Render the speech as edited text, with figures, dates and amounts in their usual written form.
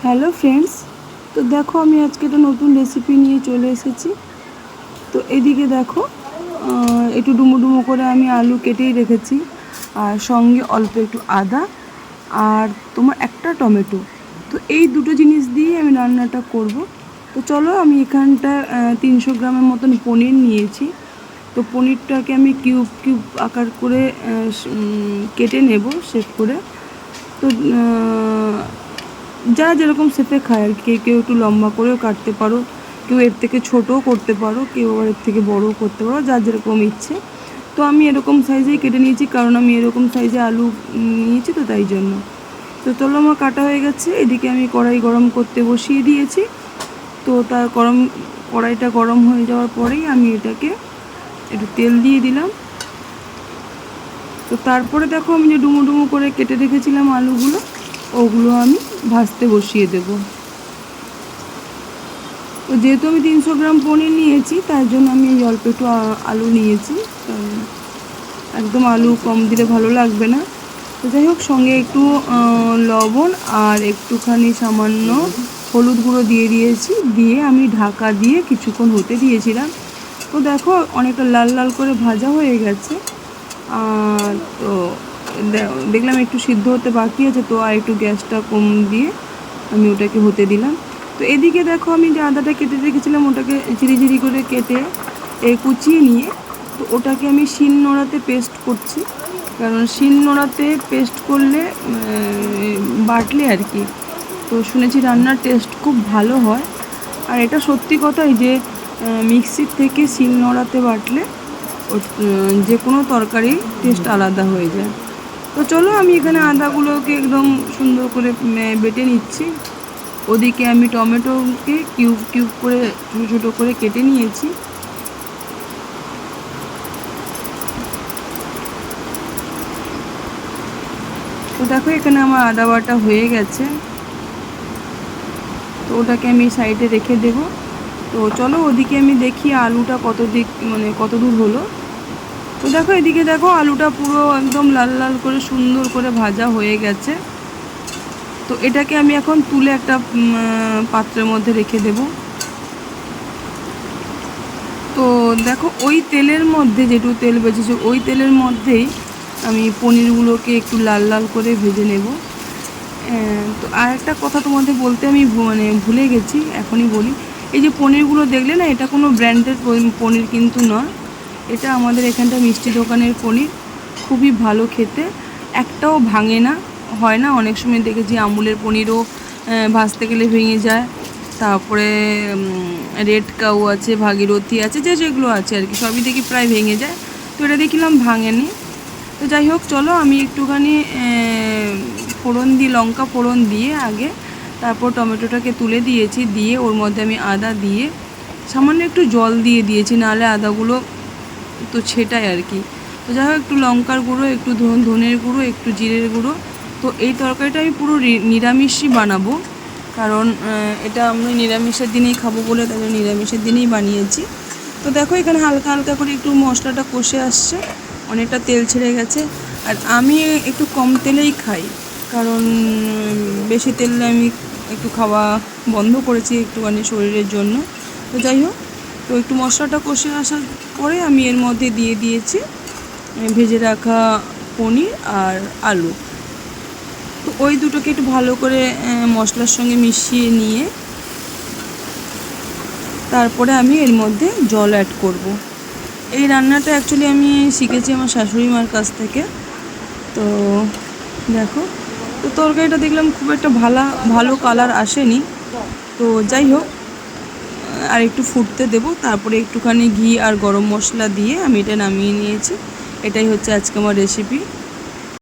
Hello friends, তো দেখো আমি আজকে একটা নতুন রেসিপি নিয়ে চলে এসেছি। তো এদিকে দেখো একটু ডুমো ডুমো করে আমি আলু কেটেই রেখেছি, আর সঙ্গে অল্প একটু আদা আর তোমার একটা টমেটো। তো এই দুটো জিনিস দিয়ে আমি রান্নাটা করব। তো চলো, আমি এখানটা 300 গ্রামের মতন পনির নিয়েছি। তো পনিরটাকে আমি কিউব কিউব আকার করে কেটে নেব শেপ করে। তো যারা যেরকম শেপে খায় আর কি, কেউ একটু লম্বা করেও কাটতে পারো, কেউ এর থেকে ছোটও করতে পারো, কেউ আবার এর থেকে বড়ও করতে পারো, যার যেরকম ইচ্ছে। তো আমি এরকম সাইজেই কেটে নিয়েছি, কারণ আমি এরকম সাইজে আলু নিয়েছি, তো তাই জন্য। তো চলো, আমার কাটা হয়ে গেছে। এদিকে আমি কড়াই গরম করতে বসিয়ে দিয়েছি। তো কড়াইটা গরম হয়ে যাওয়ার পরেই আমি এটাকে একটু তেল দিয়ে দিলাম। তো তারপরে দেখো, আমি যে ডুমো ডুমো করে কেটে রেখেছিলাম আলুগুলো, ওগুলো আমি ভাজতে বসিয়ে দেব। তো যেহেতু আমি 300 গ্রাম পনির নিয়েছি, তার জন্য আমি এই অল্প একটু আলু নিয়েছি। একদম আলু কম দিলে ভালো লাগবে না। তো যাই হোক, সঙ্গে একটু লবণ আর একটুখানি সামান্য হলুদ গুঁড়ো দিয়ে দিয়েছি, দিয়ে আমি ঢাকা দিয়ে কিছুক্ষণ হতে দিয়েছিলাম। তো দেখো, অনেকটা লাল লাল করে ভাজা হয়ে গেছে। তো দেখলাম একটু সিদ্ধ হতে বাকি আছে, তো আর একটু গ্যাসটা কম দিয়ে আমি ওটাকে হতে দিলাম। তো এদিকে দেখো, আমি যে আদাটা কেটে রেখেছিলাম, ওটাকে ঝিরি করে কেটে কুচিয়ে নিয়ে, তো ওটাকে আমি শিলনোড়াতে পেস্ট করছি। কারণ শিলনোড়াতে পেস্ট করলে বাটলে আর কি, তো শুনেছি রান্নার টেস্ট খুব ভালো হয়। আর এটা সত্যি কথাই যে মিক্সির থেকে শিলনোড়াতে বাটলে যে কোনো তরকারি টেস্ট আলাদা হয়ে যায়। তো চলো, আমি এখানে আদাগুলোকে একদম সুন্দর করে বেটে নিচ্ছি। ওদিকে আমি টমেটোকে কিউব কিউব করে ছোটো ছোটো করে কেটে নিয়েছি। তো দেখো, এখানে আমার আদা বাটা হয়ে গেছে। তো ওটাকে আমি সাইডে রেখে দেব। তো চলো, ওদিকে আমি দেখি আলুটা কত দূর হলো। তো দেখো, এদিকে দেখো, আলুটা পুরো একদম লাল লাল করে সুন্দর করে ভাজা হয়ে গেছে। তো এটাকে আমি এখন তুলে একটা পাত্রের মধ্যে রেখে দেব। তো দেখো, ওই তেলের মধ্যে যেটুকু তেল বেঁচেছে, ওই তেলের মধ্যেই আমি পনিরগুলোকে একটু লাল লাল করে ভেজে নেব। তো আর একটা কথা তোমাদের বলতে আমি ভুলে গেছি, এখনই বলি। এই যে পনিরগুলো দেখলে না, এটা কোনো ব্র্যান্ডের পনির কিন্তু নয়। এটা আমাদের এখানটা মিষ্টি দোকানের পনির, খুবই ভালো খেতে, একটাও ভাঙে না, হয় না অনেক সময় দেখেছি আমুলের পনিরও ভাজতে গেলে ভেঙে যায়। তারপরে রেড কাউ আছে, ভাগীরথী আছে, যেগুলো আছে আর কি, সবই দেখি প্রায় ভেঙে যায়। তো এটা দেখলাম ভাঙেনি। তো যাই হোক, চলো, আমি একটুখানি ফোড়ন দিয়ে, লঙ্কা ফোড়ন দিয়ে আগে, তারপর টমেটোটাকে তুলে দিয়েছি, দিয়ে ওর মধ্যে আমি আদা দিয়ে সামান্য একটু জল দিয়ে দিয়েছি, নাহলে আদাগুলো তো ছেটায় আর কি। তো যাই হোক, একটু লঙ্কার গুঁড়ো, একটু ধনের গুঁড়ো, একটু জিরের গুঁড়ো। তো এই তরকারিটা আমি পুরো নিরামিষই বানাবো, কারণ এটা আমি নিরামিষের দিনেই খাবো বলে, তাদের নিরামিষের দিনেই বানিয়েছি। তো দেখো, এখানে হালকা হালকা করে একটু মশলাটা কষে আসছে, অনেকটা তেল ছেড়ে গেছে। আর আমি একটু কম তেলেই খাই, কারণ বেশি তেলে আমি একটু খাওয়া বন্ধ করেছি একটুখানি শরীরের জন্য। তো যাই হোক, তো একটু মশলাটা কষে আসার পরে আমি এর মধ্যে দিয়ে দিয়েছি ভেজে রাখা পনির আর আলু। তো ওই দুটোকে একটু ভালো করে মশলার সঙ্গে মিশিয়ে নিয়ে তারপরে আমি এর মধ্যে জল অ্যাড করব। এই রান্নাটা অ্যাকচুয়ালি আমি শিখেছি আমার শাশুড়ি মার কাছ থেকে। তো দেখো, তো তরকারিটা দেখলাম খুব একটা ভালো কালার আসেনি। তো যাই হোক, আর একটু ফুটতে দেব, তারপরে একটুখানি ঘি আর গরম মশলা দিয়ে আমি এটা নামিয়ে নিয়েছি। এটাই হচ্ছে আজকে আমার রেসিপি।